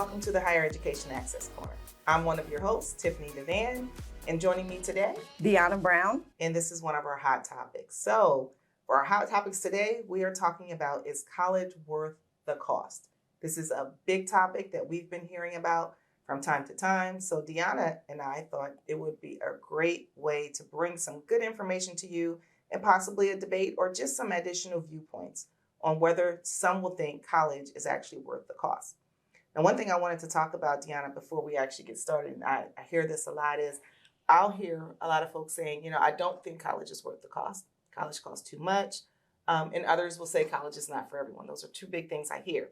welcome to the Higher Education Access Corner. I'm one of your hosts, Tiffanie DeVan, and joining me today, Diona Brown. And this is one of our hot topics. So for our hot topics today, we are talking about, is college worth the cost? This is a big topic that we've been hearing about from time to time. So Diona and I thought it would be a great way to bring some good information to you and possibly a debate or just some additional viewpoints on whether some will think college is actually worth the cost. Now, one thing I wanted to talk about, Diona, before we actually get started, and I hear this a lot, is I'll hear a lot of folks saying, I don't think college is worth the cost. College costs too much. And others will say college is not for everyone. Those are two big things I hear.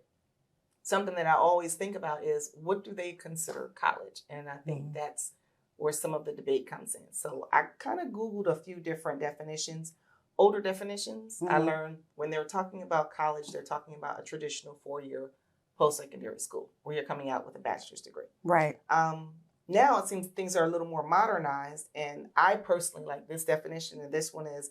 Something that I always think about is, what do they consider college? And I think that's where some of the debate comes in. So I kind of Googled a few different definitions. Older definitions, I learned when they're talking about college, they're talking about a traditional 4-year post-secondary school where you're coming out with a bachelor's degree. Right. Now it seems things are a little more modernized, and I personally like this definition, and this one is,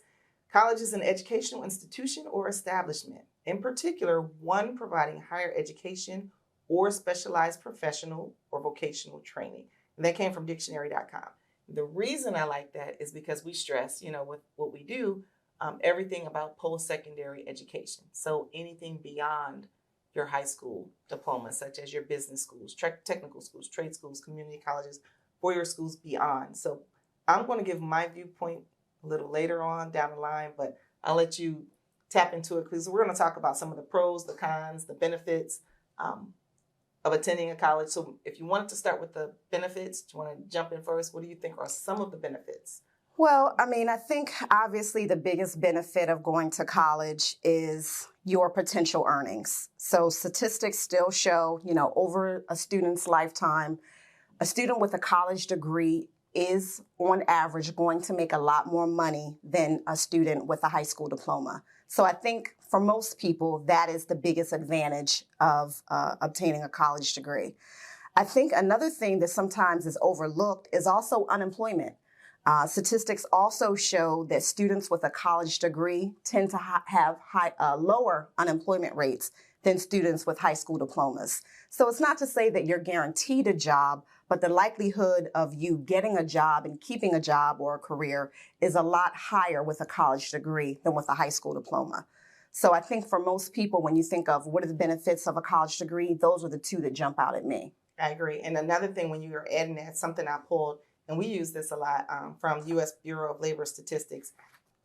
college is an educational institution or establishment, in particular, one providing higher education or specialized professional or vocational training. And that came from dictionary.com. The reason I like that is because we stress, with what we do, everything about post-secondary education. So anything beyond your high school diploma, such as your business schools, technical schools, trade schools, community colleges, four-year schools beyond. So I'm going to give my viewpoint a little later on down the line, but I'll let you tap into it because we're going to talk about some of the pros, the cons, the benefits of attending a college. So if you wanted to start with the benefits, do you want to jump in first? What do you think are some of the benefits? Well, I think obviously the biggest benefit of going to college is your potential earnings. So statistics still show, over a student's lifetime, a student with a college degree is on average going to make a lot more money than a student with a high school diploma. So I think for most people, that is the biggest advantage of obtaining a college degree. I think another thing that sometimes is overlooked is also unemployment. Statistics also show that students with a college degree tend to have lower unemployment rates than students with high school diplomas. So it's not to say that you're guaranteed a job, but the likelihood of you getting a job and keeping a job or a career is a lot higher with a college degree than with a high school diploma. So I think for most people, when you think of what are the benefits of a college degree, those are the two that jump out at me. I agree. And another thing, when you are adding that, something I pulled, and we use this a lot from U.S. Bureau of Labor Statistics.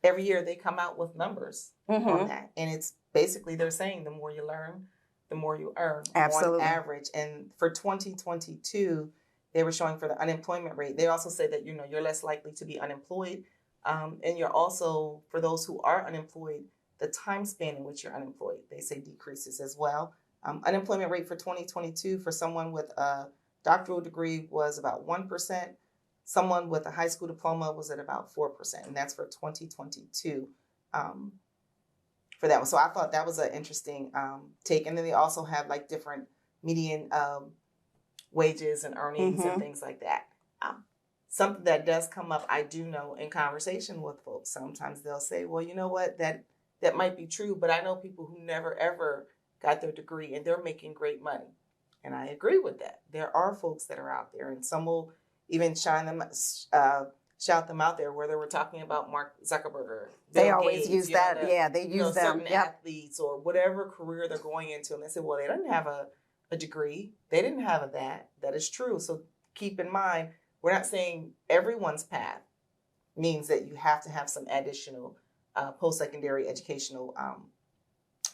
Every year they come out with numbers on that. And it's basically they're saying the more you learn, the more you earn. Absolutely. On average. And for 2022, they were showing for the unemployment rate. They also say that, you're less likely to be unemployed. And you're also, for those who are unemployed, the time span in which you're unemployed, they say decreases as well. Unemployment rate for 2022 for someone with a doctoral degree was about 1%. Someone with a high school diploma was at about 4%, and that's for 2022 for that one. So I thought that was an interesting take. And then they also have like different median wages and earnings and things like that. Something that does come up, I do know in conversation with folks, sometimes they'll say, well, you know what, that might be true, but I know people who never ever got their degree and they're making great money. And I agree with that. There are folks that are out there, and some will even shout them out there, whether we're talking about Mark Zuckerberg or Bill they always Gates, use that. They use them. Certain athletes or whatever career they're going into. And they say, well, they didn't have a degree. They didn't have that. That is true. So keep in mind, we're not saying everyone's path means that you have to have some additional post-secondary educational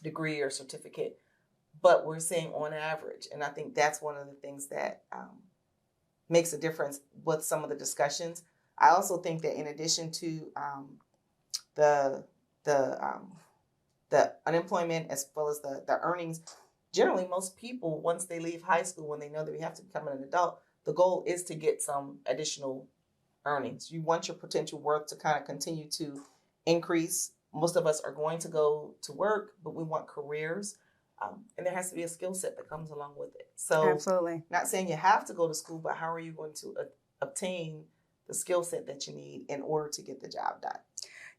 degree or certificate. But we're saying on average. And I think that's one of the things that makes a difference with some of the discussions. I also think that in addition to the unemployment as well as the earnings, generally most people, once they leave high school, when they know that we have to become an adult, the goal is to get some additional earnings. You want your potential worth to kind of continue to increase. Most of us are going to go to work, but we want careers. And there has to be a skill set that comes along with it. So absolutely. Not saying you have to go to school, but how are you going to obtain the skill set that you need in order to get the job done?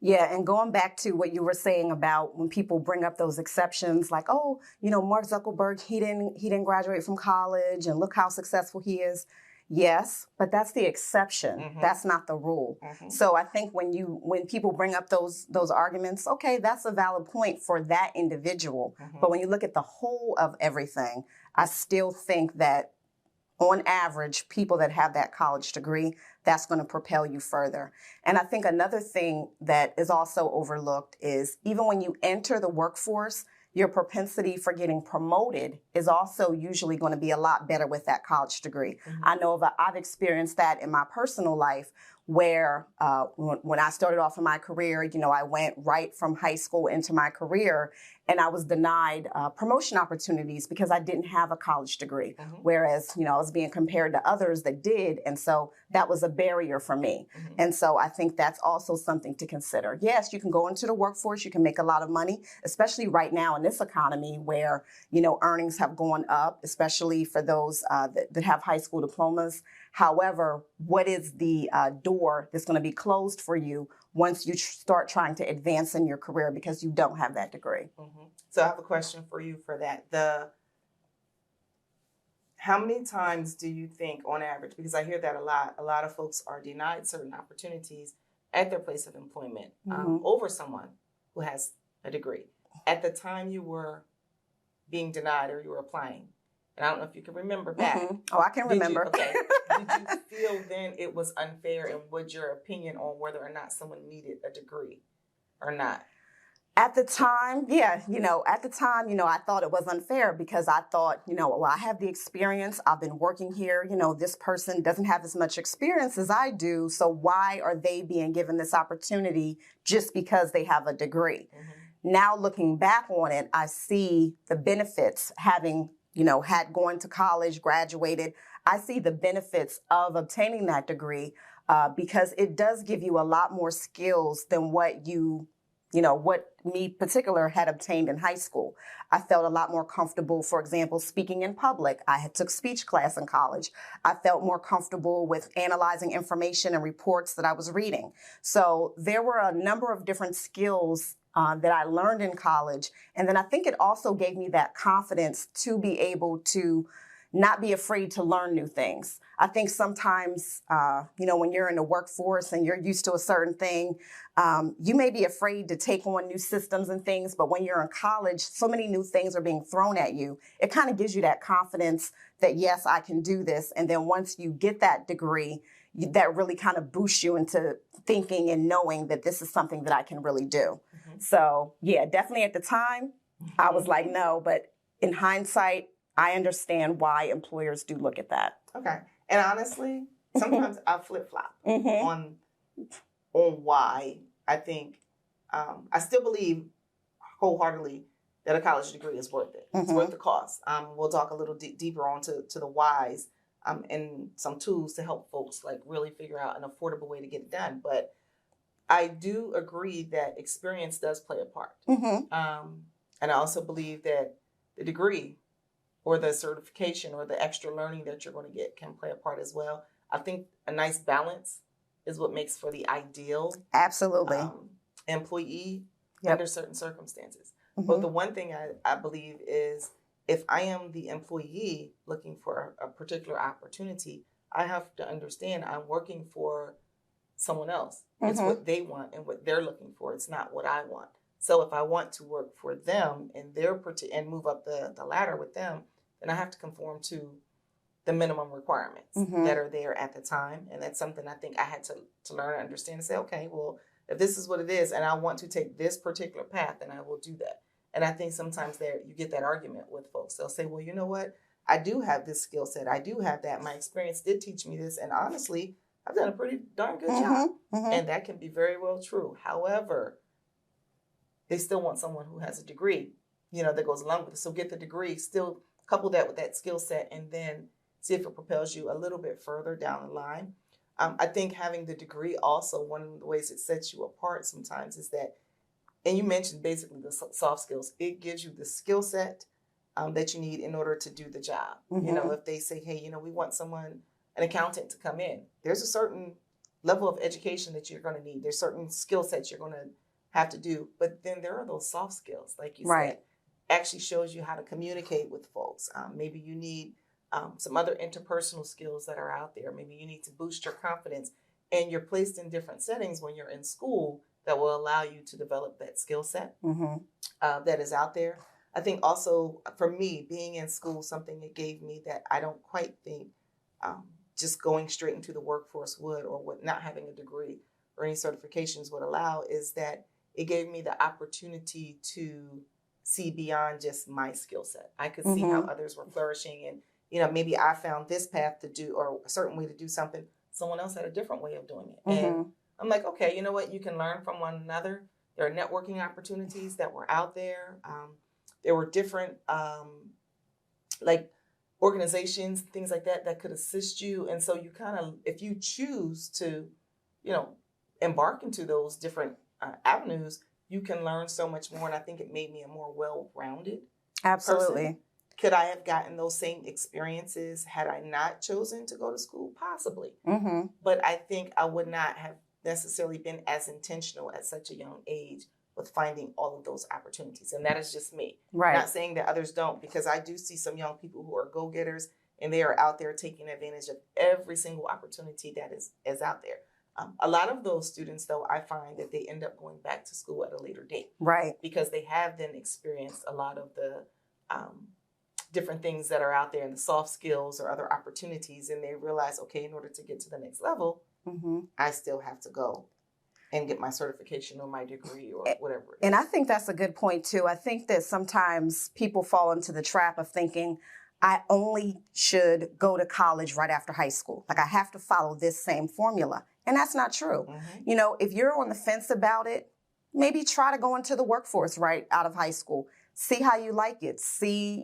Yeah, and going back to what you were saying about when people bring up those exceptions, like, oh, Mark Zuckerberg, he didn't graduate from college, and look how successful he is. Yes, but that's the exception. Mm-hmm. That's not the rule. Mm-hmm. So I think when people bring up those arguments, okay, that's a valid point for that individual. Mm-hmm. But when you look at the whole of everything, I still think that on average, people that have that college degree, that's going to propel you further. And I think another thing that is also overlooked is even when you enter the workforce, your propensity for getting promoted is also usually going to be a lot better with that college degree. Mm-hmm. I know I've experienced that in my personal life where when I started off in my career, I went right from high school into my career, and I was denied promotion opportunities because I didn't have a college degree. Mm-hmm. Whereas, I was being compared to others that did. And so that was a barrier for me. Mm-hmm. And so I think that's also something to consider. Yes, you can go into the workforce, you can make a lot of money, especially right now in this economy where, earnings have gone up, especially for those that have high school diplomas. However, what is the door that's going to be closed for you once you start trying to advance in your career because you don't have that degree? Mm-hmm. So I have a question for you for that. How many times do you think on average, because I hear that a lot of folks are denied certain opportunities at their place of employment over someone who has a degree. At the time you were being denied or you were applying, and I don't know if you can remember back. Mm-hmm. Oh, I can remember. Did you feel then it was unfair, and what's your opinion on whether or not someone needed a degree or not? At the time, yeah, I thought it was unfair because I thought, well, I have the experience. I've been working here. This person doesn't have as much experience as I do. So why are they being given this opportunity just because they have a degree? Mm-hmm. Now, looking back on it, I see the benefits having, had gone to college, graduated. I see the benefits of obtaining that degree because it does give you a lot more skills than what what me particular had obtained in high school. I felt a lot more comfortable, for example, speaking in public. I had took speech class in college. I felt more comfortable with analyzing information and reports that I was reading. So there were a number of different skills that I learned in college. And then I think it also gave me that confidence to be able to not be afraid to learn new things. I think sometimes, when you're in the workforce and you're used to a certain thing, you may be afraid to take on new systems and things, but when you're in college, so many new things are being thrown at you. It kind of gives you that confidence that, yes, I can do this. And then once you get that degree, that really kind of boosts you into thinking and knowing that this is something that I can really do. Mm-hmm. So, yeah, definitely at the time, I was like, no, but in hindsight, I understand why employers do look at that. Okay. And honestly, sometimes I flip-flop on why I think I still believe wholeheartedly that a college degree is worth it. It's worth the cost. We'll talk a little deeper on to the whys and some tools to help folks like really figure out an affordable way to get it done. But I do agree that experience does play a part. And I also believe that the degree or the certification or the extra learning that you're going to get can play a part as well. I think a nice balance is what makes for the ideal employee under certain circumstances. But the one thing I believe is if I am the employee looking for a particular opportunity, I have to understand I'm working for someone else. It's what they want and what they're looking for. It's not what I want. So if I want to work for them and and move up the ladder with them, then I have to conform to the minimum requirements that are there at the time. And that's something I think I had to learn and understand and say, okay, well, if this is what it is and I want to take this particular path, then I will do that. And I think sometimes you get that argument with folks. They'll say, well, you know what? I do have this skill set. I do have that. My experience did teach me this. And honestly, I've done a pretty darn good job. And that can be very well true. However, they still want someone who has a degree, that goes along with it. So get the degree, still couple that with that skill set, and then see if it propels you a little bit further down the line. I think having the degree also, one of the ways it sets you apart sometimes is that, and you mentioned basically the soft skills, it gives you the skill set that you need in order to do the job. If they say, hey, we want an accountant to come in, there's a certain level of education that you're going to need. There's certain skill sets you're going to have to do. But then there are those soft skills, like you said, actually shows you how to communicate with folks. Maybe you need some other interpersonal skills that are out there. Maybe you need to boost your confidence. And you're placed in different settings when you're in school that will allow you to develop that skill set that is out there. I think also for me, being in school, something it gave me that I don't quite think just going straight into the workforce would, or what not having a degree or any certifications would allow, is that it gave me the opportunity to see beyond just my skill set. I could see how others were flourishing, and maybe I found this path to do, or a certain way to do something. Someone else had a different way of doing it. And I'm like, okay, you know what? You can learn from one another. There are networking opportunities that were out there. There were different like organizations, things like that could assist you. And so you kind of, if you choose to, embark into those different avenues, you can learn so much more. And I think it made me a more well-rounded person. Could I have gotten those same experiences had I not chosen to go to school? Possibly. But I think I would not have necessarily been as intentional at such a young age with finding all of those opportunities. And that is just me. Not saying that others don't, because I do see some young people who are go-getters, and they are out there taking advantage of every single opportunity that is out there. A lot of those students, though, I find that they end up going back to school at a later date. Because they have then experienced a lot of the different things that are out there, and the soft skills or other opportunities, and they realize, okay, in order to get to the next level, I still have to go and get my certification or my degree or whatever it is. And I think that's a good point too. I think that sometimes people fall into the trap of thinking, I only should go to college right after high school. Like I have to follow this same formula. And that's not true. If you're on the fence about it, maybe try to go into the workforce right out of high school. See how you like it. See,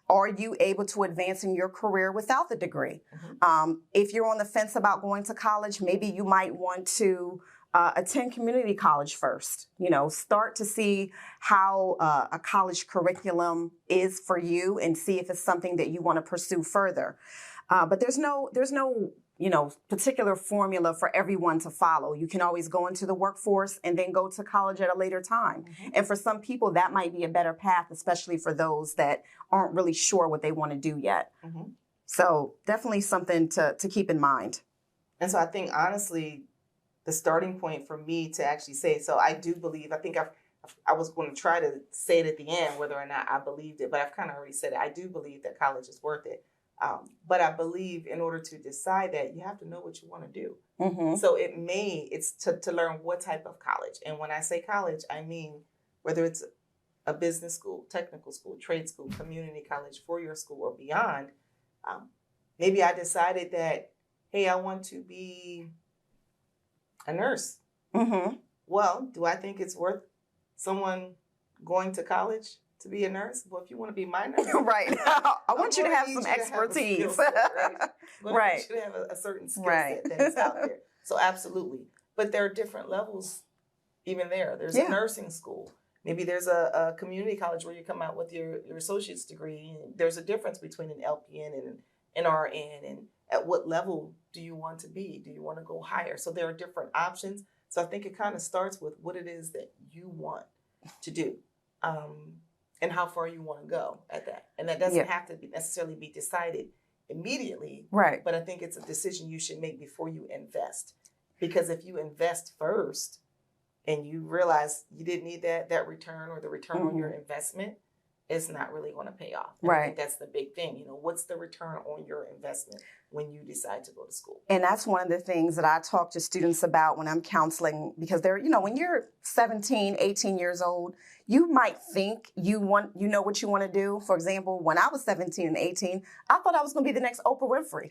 are you able to advance in your career without the degree? If you're on the fence about going to college, maybe you might want to attend community college first. Start to see how a college curriculum is for you and see if it's something that you want to pursue further. But there's no particular formula for everyone to follow. You can always go into the workforce and then go to college at a later time. And for some people, that might be a better path, especially for those that aren't really sure what they want to do yet. So definitely something to keep in mind. And so I think, honestly, the starting point for me to actually say, so I do believe, I think I was going to try to say it at the end, whether or not I believed it, but I've kind of already said it. I do believe that college is worth it. But I believe in order to decide that, you have to know what you want to do. So it's to learn what type of college. And when I say college, I mean whether it's a business school, technical school, trade school, community college, four-year school, or beyond. Maybe I decided that, hey, I want to be a nurse. Well, do I think it's worth someone going to college to be a nurse? Well, if you want to be my nurse, I want you to have some expertise. You should have a certain skill set that is out there. So absolutely. But there are different levels even there. There's a nursing school. Maybe there's a community college where you come out with your associate's degree. There's a difference between an LPN and an RN. And at what level do you want to be? Do you want to go higher? So there are different options. So I think it kind of starts with what it is that you want to do. And how far you want to go at that. And that doesn't have to necessarily be decided immediately. But I think it's a decision you should make before you invest. Because if you invest first and you realize you didn't need that return, or the return on your investment, it's not really going to pay off. And I think that's the big thing. What's the return on your investment when you decide to go to school? And that's one of the things that I talk to students about when I'm counseling, because they're, when you're 17, 18 years old, you might think you know what you want to do. For example, when I was 17 and 18, I thought I was going to be the next Oprah Winfrey,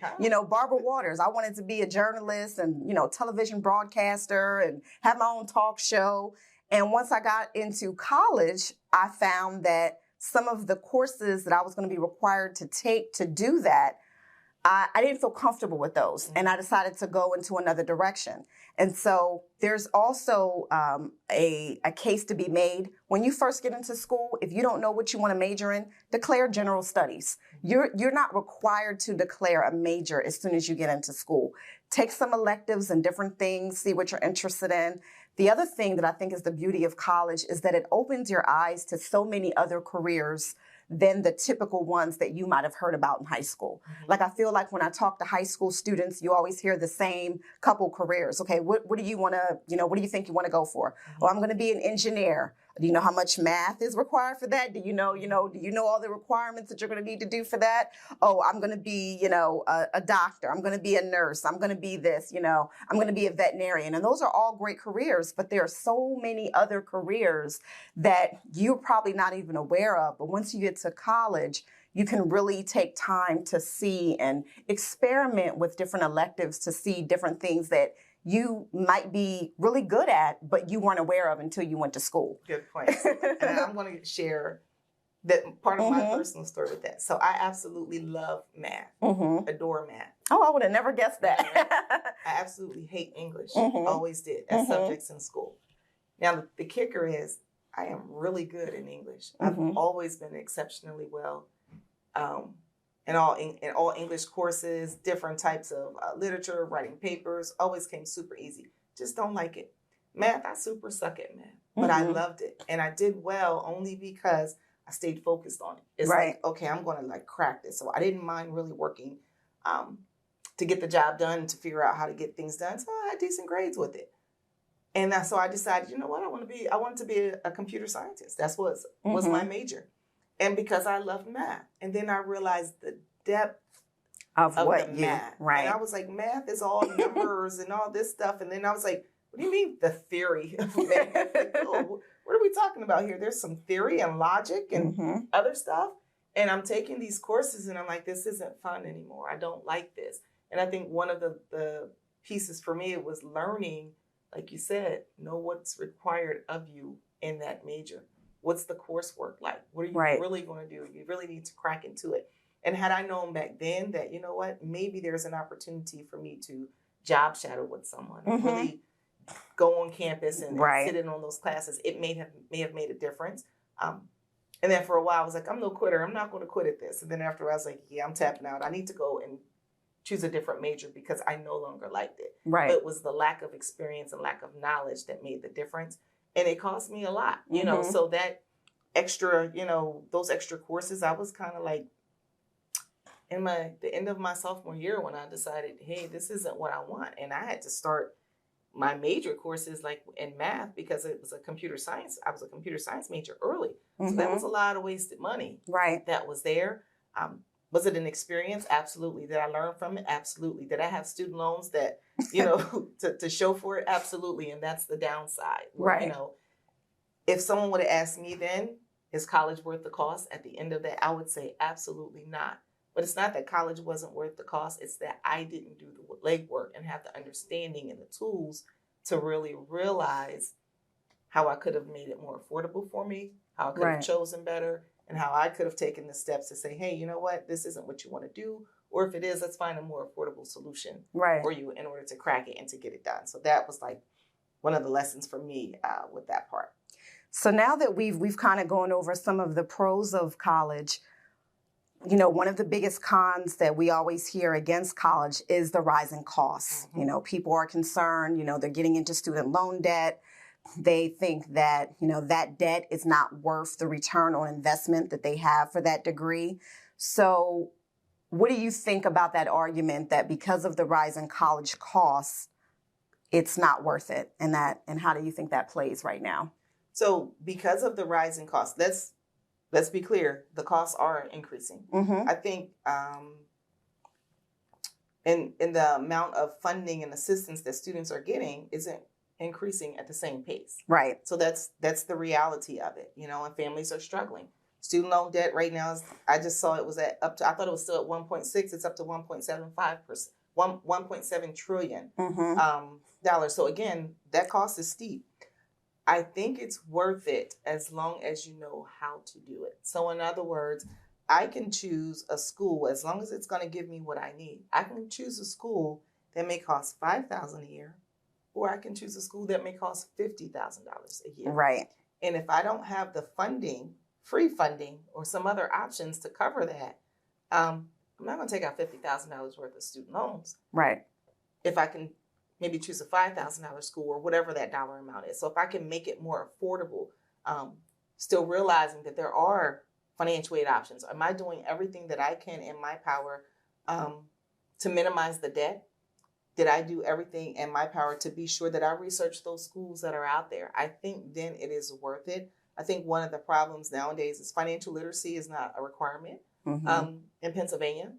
Barbara Waters. I wanted to be a journalist and, television broadcaster and have my own talk show. And once I got into college, I found that some of the courses that I was going to be required to take to do that, I didn't feel comfortable with those, and I decided to go into another direction. And so there's also a case to be made. When you first get into school, if you don't know what you want to major in, declare general studies. You're not required to declare a major as soon as you get into school. Take some electives and different things, see what you're interested in. The other thing that I think is the beauty of college is that it opens your eyes to so many other careers than the typical ones that you might have heard about in high school. Like, I feel like when I talk to high school students, you always hear the same couple careers. Okay, what do you want to, what do you think you want to go for? Oh, I'm going to be an engineer. Do you know how much math is required for that? Do you know all the requirements that you're going to need to do for that? Oh, I'm going to be, a doctor. I'm going to be a nurse. I'm going to be this, I'm going to be a veterinarian. And those are all great careers, but there are so many other careers that you're probably not even aware of. But once you get to college, you can really take time to see and experiment with different electives to see different things that you might be really good at, but you weren't aware of until you went to school. Good point. And I'm going to share that part of my personal story with that. So I absolutely love math, adore math. Oh, I would have never guessed that. I absolutely hate English, always did, as subjects in school. Now, the kicker is I am really good in English. I've always been exceptionally well in all English courses, different types of literature, writing papers, always came super easy. Just don't like it. Math, I super suck at math, but I loved it. And I did well only because I stayed focused on it. It's like, okay, I'm going to crack this. So I didn't mind really working to get the job done, to figure out how to get things done. So I had decent grades with it. And so I decided, you know what, I wanted to be a computer scientist. That's what was my major. And because I love math. And then I realized the depth of the math. Right. And I was like, math is all numbers and all this stuff. And then I was like, what do you mean the theory of math? What are we talking about here? There's some theory and logic and other stuff. And I'm taking these courses and I'm like, this isn't fun anymore. I don't like this. And I think one of the pieces for me, it was learning, like you said, know what's required of you in that major. What's the coursework like? What are you really going to do? You really need to crack into it. And had I known back then that, you know what, maybe there's an opportunity for me to job shadow with someone, really go on campus and sit in on those classes, it may have made a difference. And then for a while, I was like, I'm no quitter. I'm not going to quit at this. And then after I was like, yeah, I'm tapping out. I need to go and choose a different major because I no longer liked it. Right. It was the lack of experience and lack of knowledge that made the difference. And it cost me a lot, so that extra, those extra courses, I was kind of like in the end of my sophomore year when I decided, hey, this isn't what I want. And I had to start my major courses in math because it was a computer science. I was a computer science major early. So that was a lot of wasted money that was there. Was it an experience? Absolutely. Did I learn from it? Absolutely. Did I have student loans that, to show for it? Absolutely. And that's the downside. Right. If someone would have asked me then, is college worth the cost? At the end of that, I would say absolutely not. But it's not that college wasn't worth the cost. It's that I didn't do the legwork and have the understanding and the tools to really realize how I could have made it more affordable for me, how I could have chosen better, and how I could have taken the steps to say, hey, you know what, this isn't what you want to do. Or if it is, let's find a more affordable solution for you in order to crack it and to get it done. So that was one of the lessons for me with that part. So now that we've kind of gone over some of the pros of college, one of the biggest cons that we always hear against college is the rising costs. People are concerned, they're getting into student loan debt. They think that, that debt is not worth the return on investment that they have for that degree. So what do you think about that argument that because of the rise in college costs, it's not worth it? And how do you think that plays right now? So because of the rise in costs, let's be clear, the costs are increasing. I think in the amount of funding and assistance that students are getting isn't increasing at the same pace. Right. So that's the reality of it, and families are struggling. Student loan debt right now I just saw it was I thought it was still at 1.6, it's up to 1.75%, 1.7 trillion dollars. So again, that cost is steep. I think it's worth it as long as you know how to do it. So in other words, I can choose a school as long as it's going to give me what I need. I can choose a school that may cost $5,000 a year, or I can choose a school that may cost $50,000 a year. Right. And if I don't have the funding, free funding, or some other options to cover that, I'm not going to take out $50,000 worth of student loans. Right. If I can maybe choose a $5,000 school or whatever that dollar amount is. So if I can make it more affordable, still realizing that there are financial aid options. Am I doing everything that I can in my power to minimize the debt? Did I do everything in my power to be sure that I research those schools that are out there? I think then it is worth it. I think one of the problems nowadays is financial literacy is not a requirement in Pennsylvania.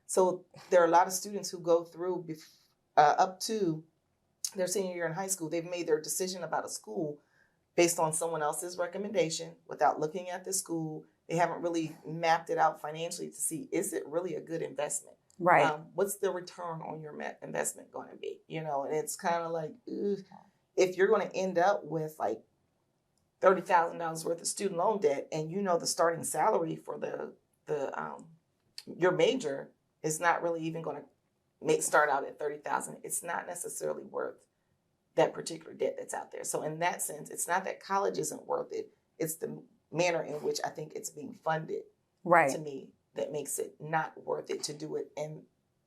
So there are a lot of students who go through up to their senior year in high school. They've made their decision about a school based on someone else's recommendation without looking at the school. They haven't really mapped it out financially to see, is it really a good investment? Right. What's the return on your investment going to be? You know, and it's kind of like, if you're going to end up with like $30,000 worth of student loan debt, and you know the starting salary for your major is not really even going to start out at $30,000. It's not necessarily worth that particular debt that's out there. So in that sense, it's not that college isn't worth it. It's the manner in which I think it's being funded, right, to me, that makes it not worth it to do it in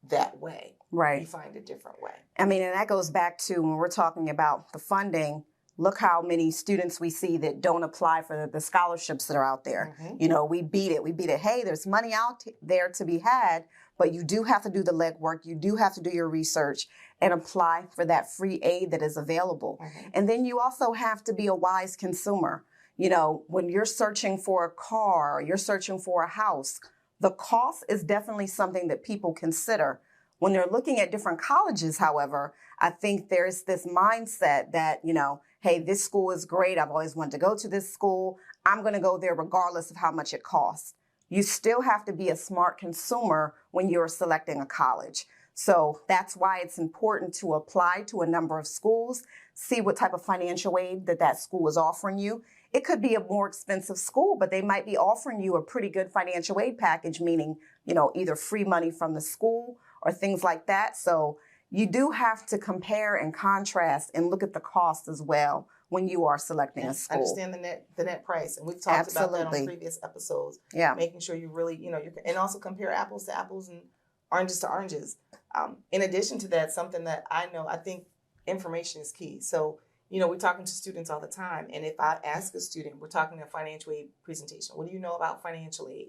that way. Right. You find a different way. I mean, and that goes back to when we're talking about the funding. Look how many students we see that don't apply for the scholarships that are out there. You know, we beat it. Hey, there's money out there to be had, but you do have to do the legwork. You do have to do your research and apply for that free aid that is available. And then you also have to be a wise consumer. You know, when you're searching for a car, or you're searching for a house, the cost is definitely something that people consider. When they're looking at different colleges, however, I think there's this mindset that, you know, hey, this school is great. I've always wanted to go to this school. I'm going to go there regardless of how much it costs. You still have to be a smart consumer when you're selecting a college. So that's why it's important to apply to a number of schools, see what type of financial aid that school is offering you. It could be a more expensive school, but they might be offering you a pretty good financial aid package, meaning, you know, either free money from the school or things like that. So you do have to compare and contrast and look at the cost as well when you are selecting a school. Understand the net price. And we've talked about that on previous episodes. Yeah. Making sure you really, you know, and also compare apples to apples and oranges to oranges. In addition to that, something that I think information is key. So, you know, we're talking to students all the time. And if I ask a student, we're talking a financial aid presentation. What do you know about financial aid?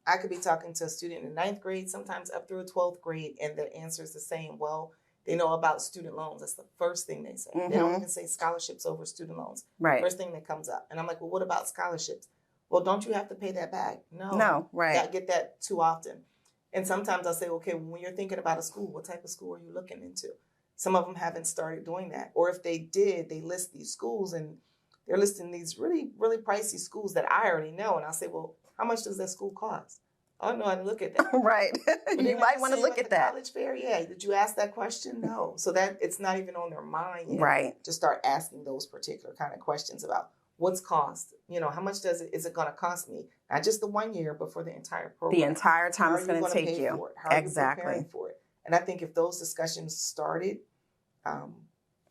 I could be talking to a student in 9th grade, sometimes up through 12th grade, and the answer is the same. Well, they know about student loans. That's the first thing they say. They don't even say scholarships over student loans. Right. First thing that comes up. And I'm like, well, what about scholarships? Well, don't you have to pay that back? No, right. I get that too often. And sometimes I'll say, okay, when you're thinking about a school, what type of school are you looking into? Some of them haven't started doing that. Or if they did, they list these schools and they're listing these really, really pricey schools that I already know. And I'll say, well, how much does that school cost? I don't know how to look at that. Right. You might want to look at that. College fair, yeah. Did you ask that question? No. So that it's not even on their mind yet. Right. To start asking those particular kind of questions about what's cost. You know, how much is it going to cost me? Not just the 1 year, but for the entire program. The entire time it's going to take you. How are you preparing for it? And I think if those discussions started,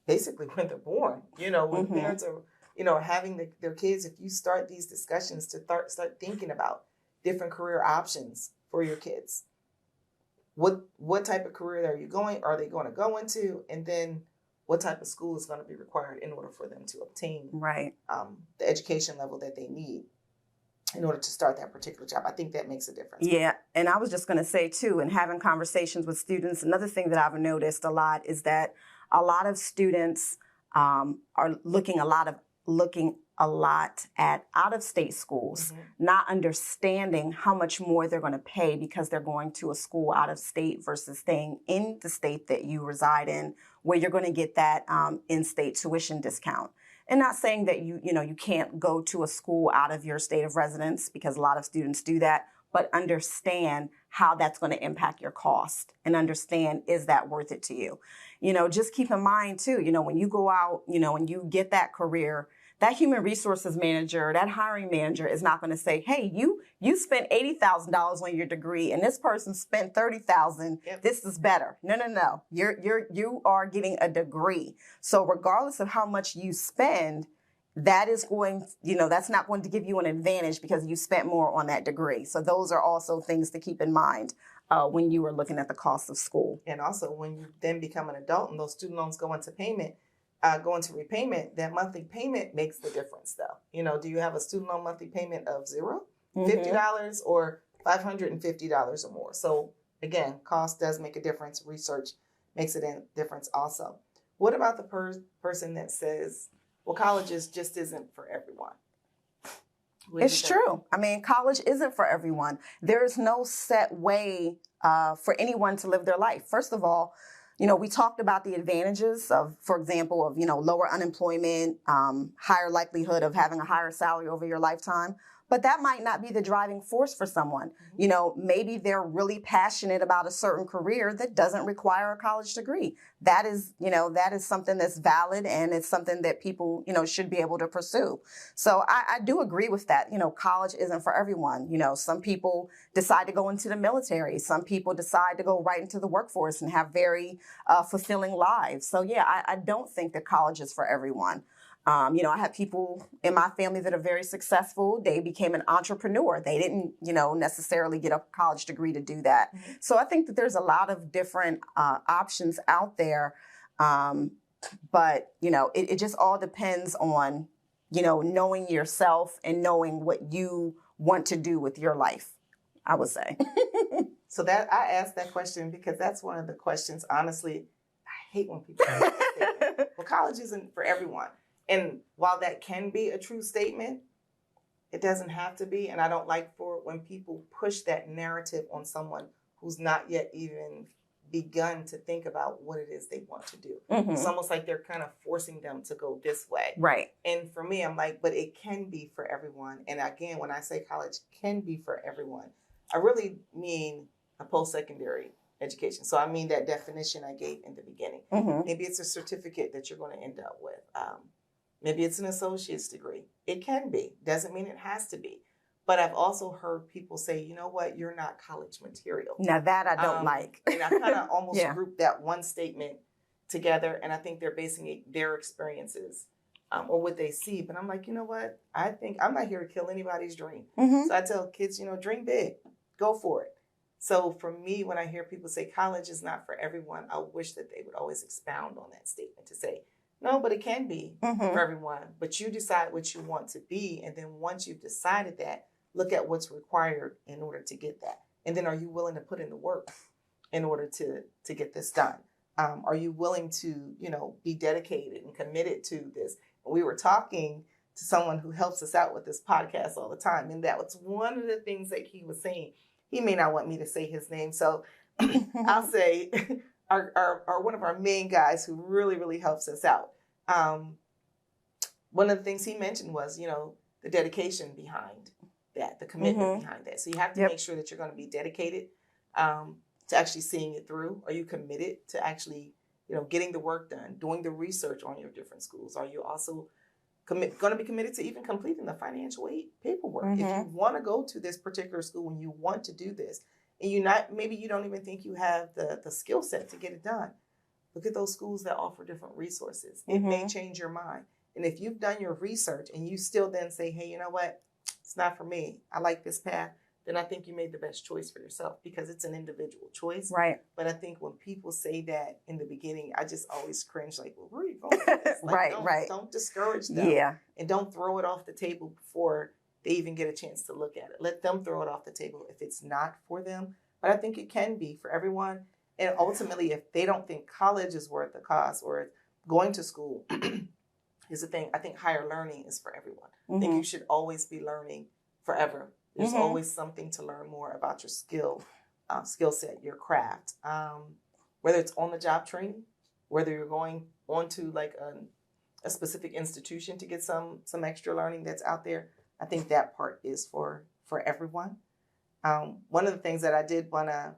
basically when they're born, you know, when parents are, you know, having their kids, if you start these discussions to start thinking about different career options for your kids, what type of career are they going to go into, and then what type of school is going to be required in order for them to obtain the education level that they need in order to start that particular job. I think that makes a difference. Yeah. And I was just going to say, too, in having conversations with students, another thing that I've noticed a lot is that a lot of students are looking a lot at out-of-state schools, not understanding how much more they're going to pay because they're going to a school out of state versus staying in the state that you reside in, where you're going to get that in-state tuition discount. And not saying that you can't go to a school out of your state of residence, because a lot of students do that, but understand how that's going to impact your cost and understand, is that worth it to you? You know, just keep in mind too, you know, when you go out, you know, and you get that career that human resources manager, that hiring manager is not going to say, hey, you spent $80,000 on your degree and this person spent $30,000. Yep. This is better. No. You are getting a degree. So regardless of how much you spend, that is going, that's not going to give you an advantage because you spent more on that degree. So those are also things to keep in mind when you are looking at the cost of school. And also when you then become an adult and those student loans go into repayment, that monthly payment makes the difference though. Do you have a student loan monthly payment of $0, $50 or $550 or more? So again, cost does make a difference. Research makes a difference also. What about the person that says, well, college just isn't for everyone? It's true. I mean, college isn't for everyone. There's no set way for anyone to live their life. First of all, we talked about the advantages of, for example, of, lower unemployment, higher likelihood of having a higher salary over your lifetime. But that might not be the driving force for someone. Maybe they're really passionate about a certain career that doesn't require a college degree. That is something that's valid, and it's something that people, should be able to pursue. So I do agree with that. College isn't for everyone. Some people decide to go into the military. Some people decide to go right into the workforce and have very fulfilling lives. So yeah, I don't think that college is for everyone. I have people in my family that are very successful. They became an entrepreneur. They didn't, necessarily get a college degree to do that. Mm-hmm. So I think that there's a lot of different options out there. But, it just all depends on, knowing yourself and knowing what you want to do with your life, I would say. So that I asked that question because that's one of the questions, honestly, I hate when people say that. Well, college isn't for everyone. And while that can be a true statement, it doesn't have to be. And I don't like for when people push that narrative on someone who's not yet even begun to think about what it is they want to do. Mm-hmm. It's almost like they're kind of forcing them to go this way. Right. And for me, I'm like, but it can be for everyone. And again, when I say college can be for everyone, I really mean a post-secondary education. So I mean that definition I gave in the beginning. Mm-hmm. Maybe it's a certificate that you're going to end up with. Maybe it's an associate's degree. It can be. Doesn't mean it has to be. But I've also heard people say, you know what, you're not college material. Now that I don't like. And I kind of almost grouped that one statement together, and I think they're basing their experiences or what they see. But I'm like, you know what? I think I'm not here to kill anybody's dream. Mm-hmm. So I tell kids, dream big. Go for it. So for me, when I hear people say college is not for everyone, I wish that they would always expound on that statement to say, no, but it can be for everyone. But you decide what you want to be. And then once you've decided that, look at what's required in order to get that. And then are you willing to put in the work in order to get this done? Are you willing to, be dedicated and committed to this? We were talking to someone who helps us out with this podcast all the time. And that was one of the things that he was saying. He may not want me to say his name. So I'll say our one of our main guys who really, really helps us out. One of the things he mentioned was, the dedication behind that, the commitment behind that. So you have to make sure that you're going to be dedicated to actually seeing it through. Are you committed to actually, getting the work done, doing the research on your different schools? Are you also going to be committed to even completing the financial aid paperwork? If you want to go to this particular school and you want to do this, and maybe you don't even think you have the skill set to get it done. Look at those schools that offer different resources. It may change your mind. And if you've done your research and you still then say, hey, you know what? It's not for me. I like this path. Then I think you made the best choice for yourself because it's an individual choice. Right. But I think when people say that in the beginning, I just always cringe like, well, where are you going with this? Like, right. Don't discourage them. Yeah. And don't throw it off the table before they even get a chance to look at it. Let them throw it off the table if it's not for them. But I think it can be for everyone. And ultimately, if they don't think college is worth the cost or going to school, here's the thing. I think higher learning is for everyone. I think you should always be learning forever. There's always something to learn more about your skill set, your craft. Whether it's on-the-job training, whether you're going onto like a specific institution to get some extra learning that's out there, I think that part is for everyone. One of the things that I did want to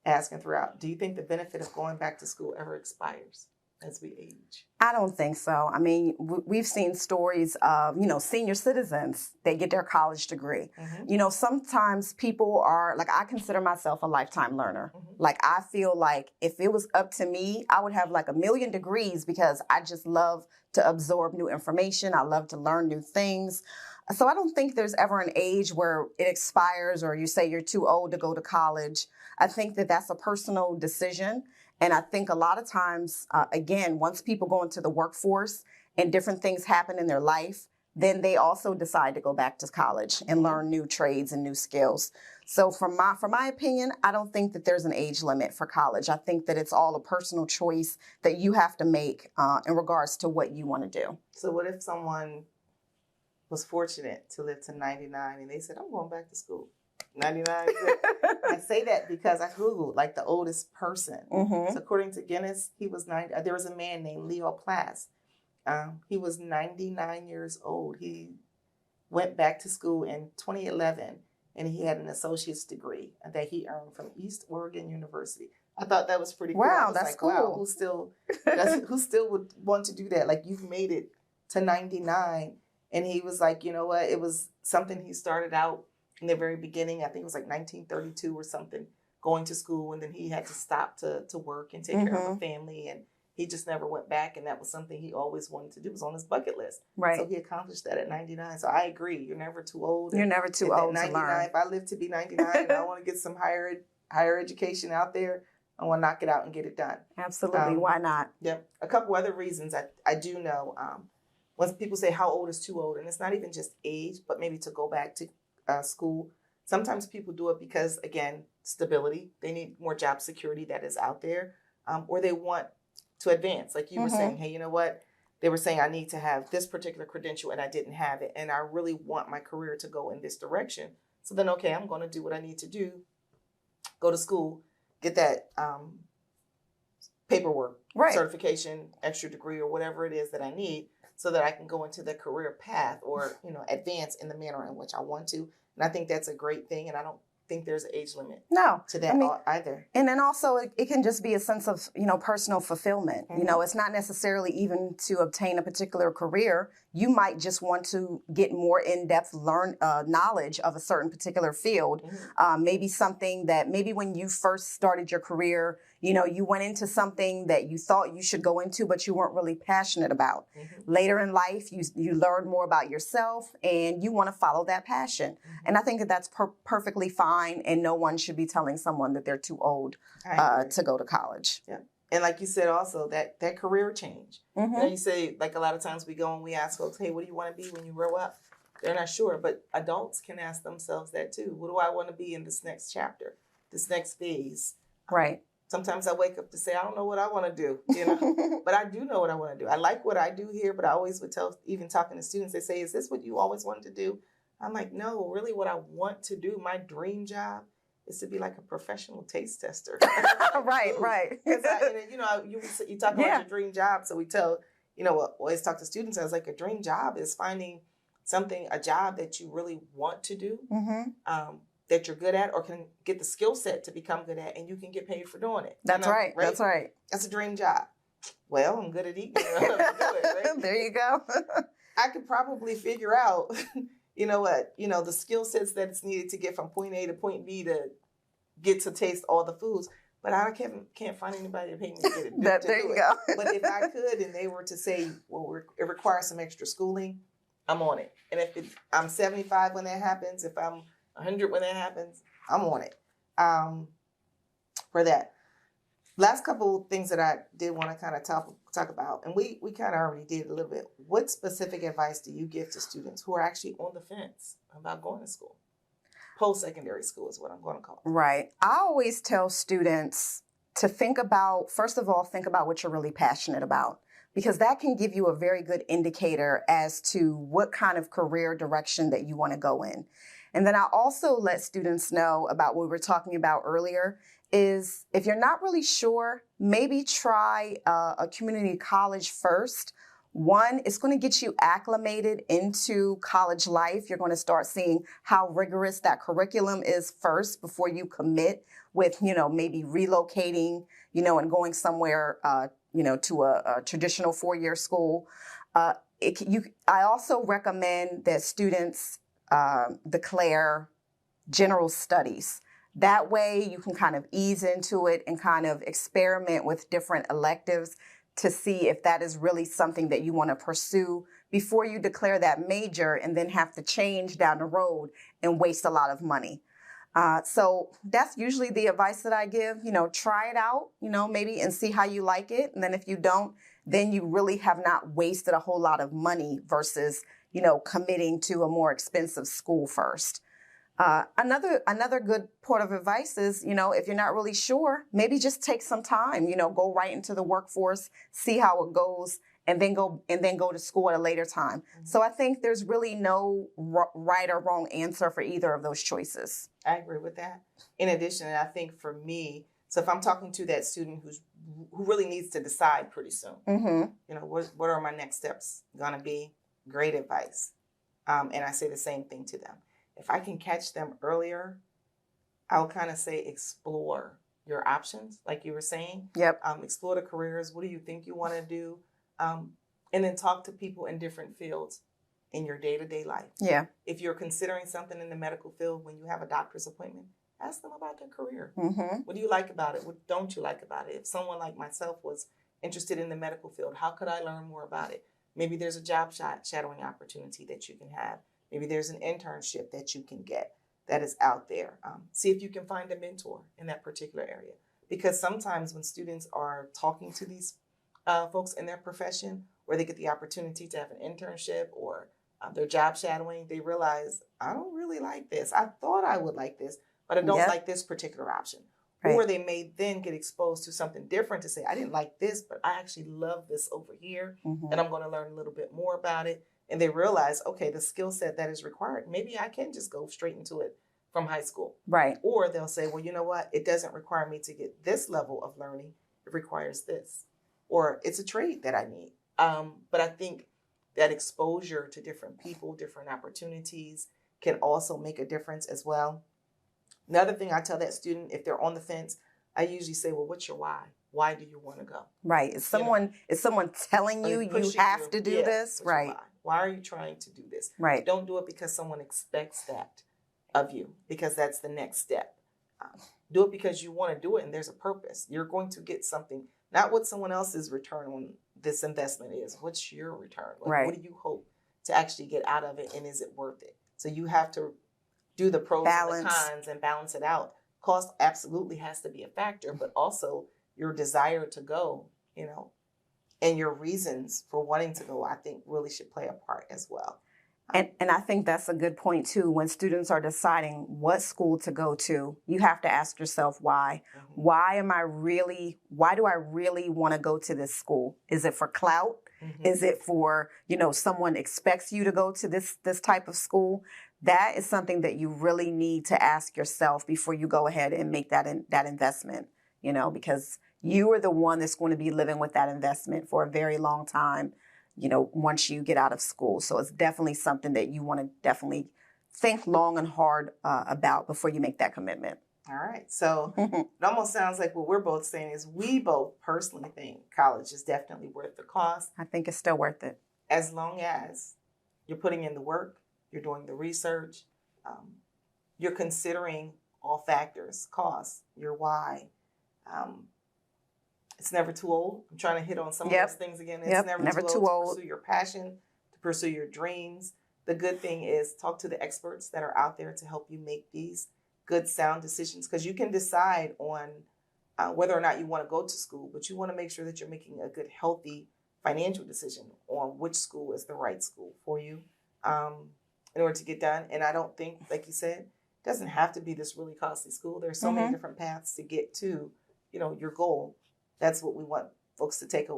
ask and throw out, do you think the benefit of going back to school ever expires? as we age? I don't think so. I mean, we've seen stories of, senior citizens, they get their college degree. Mm-hmm. Sometimes people are, like, I consider myself a lifetime learner. Mm-hmm. Like, I feel like if it was up to me, I would have like 1,000,000 degrees because I just love to absorb new information. I love to learn new things. So I don't think there's ever an age where it expires or you say you're too old to go to college. I think that that's a personal decision. And I think a lot of times, again, once people go into the workforce and different things happen in their life, then they also decide to go back to college and learn new trades and new skills. So from my opinion, I don't think that there's an age limit for college. I think that it's all a personal choice that you have to make in regards to what you want to do. So what if someone was fortunate to live to 99 and they said, I'm going back to school? 99. I say that because I Googled like the oldest person. Mm-hmm. So according to Guinness, he was 90. There was a man named Leo Plass. He was 99 years old. He went back to school in 2011, and he had an associate's degree that he earned from East Oregon University. I thought that was pretty cool. Wow, that's cool. Wow, who still would want to do that? Like, you've made it to 99. And he was like, you know what? It was something he started out in the very beginning. I think it was like 1932 or something, going to school, and then he had to stop to work and take care of a family, and he just never went back, and that was something he always wanted to do. It was on his bucket list. Right. So he accomplished that at 99. So I agree. You're never too old. You're never too old to learn. If I live to be 99 and I want to get some higher education out there, I want to knock it out and get it done. Absolutely. Why not? Yep. A couple other reasons I do know. When people say how old is too old, and it's not even just age, but maybe to go back to school. Sometimes people do it because, again, stability. They need more job security that is out there, or they want to advance. Like you were saying, hey, you know what? They were saying I need to have this particular credential and I didn't have it. And I really want my career to go in this direction. So then, okay, I'm going to do what I need to do. Go to school, get that paperwork, certification, extra degree, or whatever it is that I need so that I can go into the career path or, advance in the manner in which I want to. And I think that's a great thing. And I don't think there's an age limit to that either. And then also it can just be a sense of, personal fulfillment. It's not necessarily even to obtain a particular career. You might just want to get more in-depth knowledge of a certain particular field. Maybe something that maybe when you first started your career, you went into something that you thought you should go into, but you weren't really passionate about. Later in life, you learn more about yourself and you want to follow that passion. And I think that that's perfectly fine. And no one should be telling someone that they're too old to go to college. Yeah. And like you said, also that career change. You say, like, a lot of times we go and we ask folks, hey, what do you want to be when you grow up? They're not sure, but adults can ask themselves that too. What do I want to be in this next chapter, this next phase? Right. Sometimes I wake up to say, I don't know what I want to do, but I do know what I want to do. I like what I do here, but I always would tell, even talking to students, they say, is this what you always wanted to do? I'm like, no, really what I want to do, my dream job is to be like a professional taste tester. Right. You talk about your dream job. So we tell, always talk to students. I was like, a dream job is finding a job that you really want to do, that you're good at or can get the skill set to become good at, and you can get paid for doing it. That's right. That's right. That's a dream job. Well, I'm good at eating. I love to do it, right? There you go. I could probably figure out, the skill sets that it's needed to get from point A to point B to get to taste all the foods. But I can't find anybody to pay me to get it. There you go. But if I could, and they were to say, well, it requires some extra schooling, I'm on it. And if I'm 75 when that happens, if I'm 100 when that happens, I'm on it for that. Last couple things that I did want to kind of talk about, and we kind of already did a little bit. What specific advice do you give to students who are actually on the fence about going to school? Post-secondary school is what I'm going to call it. Right. I always tell students to first of all, think about what you're really passionate about, because that can give you a very good indicator as to what kind of career direction that you want to go in. And then I also let students know about what we were talking about earlier is if you're not really sure, maybe try a community college first. One, it's going to get you acclimated into college life. You're going to start seeing how rigorous that curriculum is first before you commit with, maybe relocating, and going somewhere, to a traditional 4-year school. I also recommend that students declare general studies. That way you can kind of ease into it and kind of experiment with different electives to see if that is really something that you want to pursue before you declare that major and then have to change down the road and waste a lot of money. So that's usually the advice that I give. Try it out, maybe, and see how you like it. And then if you don't, then you really have not wasted a whole lot of money versus, committing to a more expensive school first. Another good part of advice is, if you're not really sure, maybe just take some time, go right into the workforce, see how it goes, and then go to school at a later time. Mm-hmm. So I think there's really no right or wrong answer for either of those choices. I agree with that. In addition, I think for me, so if I'm talking to that student who really needs to decide pretty soon, mm-hmm. What are my next steps going to be? Great advice. And I say the same thing to them. If I can catch them earlier, I'll kind of say explore your options, like you were saying. Yep. Explore the careers. What do you think you want to do? And then talk to people in different fields in your day-to-day life. Yeah. If you're considering something in the medical field, when you have a doctor's appointment, ask them about their career. Mm-hmm. What do you like about it? What don't you like about it? If someone like myself was interested in the medical field, how could I learn more about it? Maybe there's a job shadowing opportunity that you can have. Maybe there's an internship that you can get that is out there. See if you can find a mentor in that particular area. Because sometimes when students are talking to these folks in their profession, where they get the opportunity to have an internship or their job shadowing, they realize, I don't really like this. I thought I would like this, but I don't like this particular option. Right. Or they may then get exposed to something different to say, I didn't like this, but I actually love this over here, mm-hmm. and I'm going to learn a little bit more about it. And they realize, okay, the skill set that is required, maybe I can just go straight into it from high school. Right. Or they'll say, well, you know what? It doesn't require me to get this level of learning. It requires this. Or it's a trade that I need. But I think that exposure to different people, different opportunities can also make a difference as well. Another thing I tell that student, if they're on the fence, I usually say, well, what's your why? Why do you want to go? Right. Is someone telling you have to do this? Right. Why are you trying to do this? Right. Don't do it because someone expects that of you, because that's the next step. Do it because you want to do it and there's a purpose. You're going to get something, not what someone else's return on this investment is. What's your return? Right. What do you hope to actually get out of it, and is it worth it? So you have to do the pros and the cons and balance it out. Cost absolutely has to be a factor, but also your desire to go, and your reasons for wanting to go, I think really should play a part as well. And I think that's a good point too. When students are deciding what school to go to, you have to ask yourself why. Mm-hmm. Why do I really want to go to this school? Is it for clout? Mm-hmm. Is it for, someone expects you to go to this type of school? That is something that you really need to ask yourself before you go ahead and make that investment, because you are the one that's going to be living with that investment for a very long time, once you get out of school. So it's definitely something that you want to definitely think long and hard about before you make that commitment. All right. So it almost sounds like what we're both saying is we both personally think college is definitely worth the cost. I think it's still worth it. As long as you're putting in the work, you're doing the research, you're considering all factors, costs, your why. It's never too old. I'm trying to hit on some of those things again. It's never too old to pursue your passion, to pursue your dreams. The good thing is talk to the experts that are out there to help you make these good, sound decisions, because you can decide on whether or not you want to go to school, but you want to make sure that you're making a good, healthy financial decision on which school is the right school for you in order to get done. And I don't think, like you said, it doesn't have to be this really costly school. There's so many different paths to get to, your goal. That's what we want folks to take.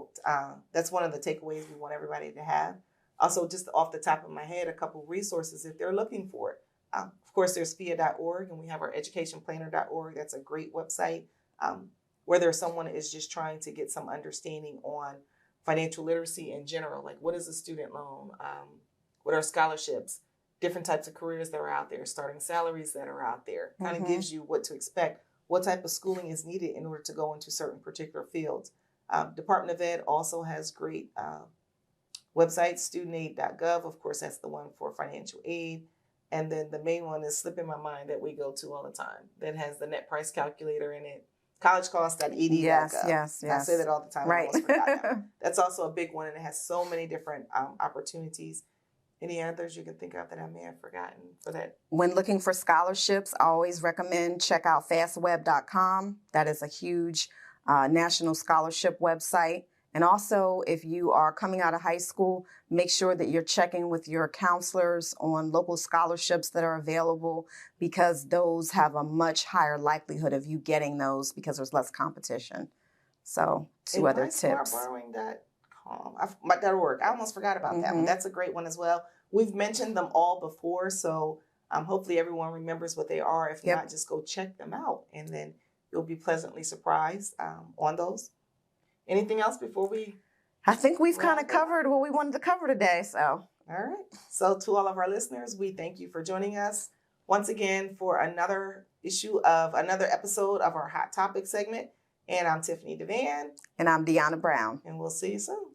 That's one of the takeaways we want everybody to have. Also, just off the top of my head, a couple resources if they're looking for it. Of course, there's PHEAA.org, and we have our educationplanner.org. That's a great website. Whether someone is just trying to get some understanding on financial literacy in general, like what is a student loan, what are scholarships, different types of careers that are out there, starting salaries that are out there, kind of gives you what to expect what type of schooling is needed in order to go into certain particular fields. Department of Ed also has great websites, studentaid.gov. Of course, that's the one for financial aid. And then the main one is slipping my mind that we go to all the time that has the net price calculator in it. Collegecost.ed.gov. Yes. I say that all the time. Right. I almost forgot now. That's also a big one, and it has so many different opportunities. Any others you can think of that I may have forgotten for that? When looking for scholarships, I always recommend check out fastweb.com. That is a huge national scholarship website. And also, if you are coming out of high school, make sure that you're checking with your counselors on local scholarships that are available, because those have a much higher likelihood of you getting those because there's less competition. So, two other tips. SmartBorrowing.org. I almost forgot about that one. That's a great one as well. We've mentioned them all before, so hopefully everyone remembers what they are. If not, just go check them out, and then you'll be pleasantly surprised on those. Anything else before we? I think we've kind of covered what we wanted to cover today. So, all right. So to all of our listeners, we thank you for joining us once again for another episode of our Hot Topic segment. And I'm Tiffanie DeVan. And I'm Diona Brown. And we'll see you soon.